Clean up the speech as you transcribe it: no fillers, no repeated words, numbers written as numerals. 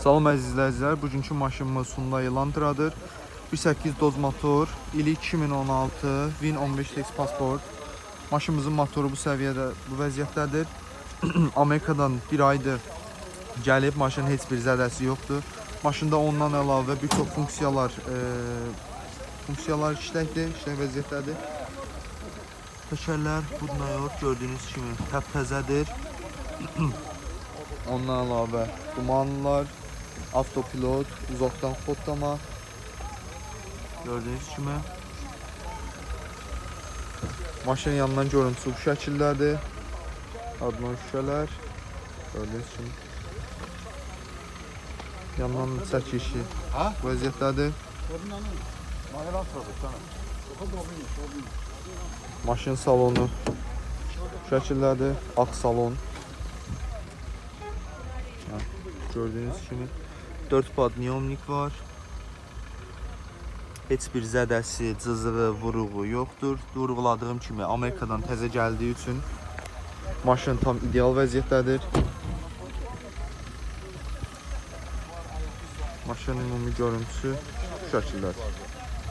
Salam əziz izləyicilər, bugünkü maşınımız Hyundai Elantra'dır. 1.8 doz motor, ili 2016, VIN 15X pasport. Maşınımızın motoru bu səviyyədə, bu vəziyyətdədir. Amerikadan bir aydır gəlib, maşının heç bir zədəsi yoxdur. Maşında ondan əlavə bir çox funksiyalar işləkdir, işlək vəziyyətdədir. Təkərlər budnayor, gördüyünüz kimi təptəzədir. Ondan əlavə dumanlar, avtopilot, uzaqdan kodlama, gördüyünüz kimi. Maşının yanından görüntüsü bu şəkildədir. Adnan şüşələr, gördüyünüz kimi. Yandan çəkişi vəziyyətdədir. Maşın salonu bu şəkildədir, ağ salon. Gördüyünüz kimi 4 podniyomnik var. Heç bir zədəsi, cızığı, vuruğu yoxdur. Vurğuladığım kimi Amerikadan təzə gəldiyi üçün maşın tam ideal vəziyyətdədir. Maşının ümumi görüntüsü bu şəkildə.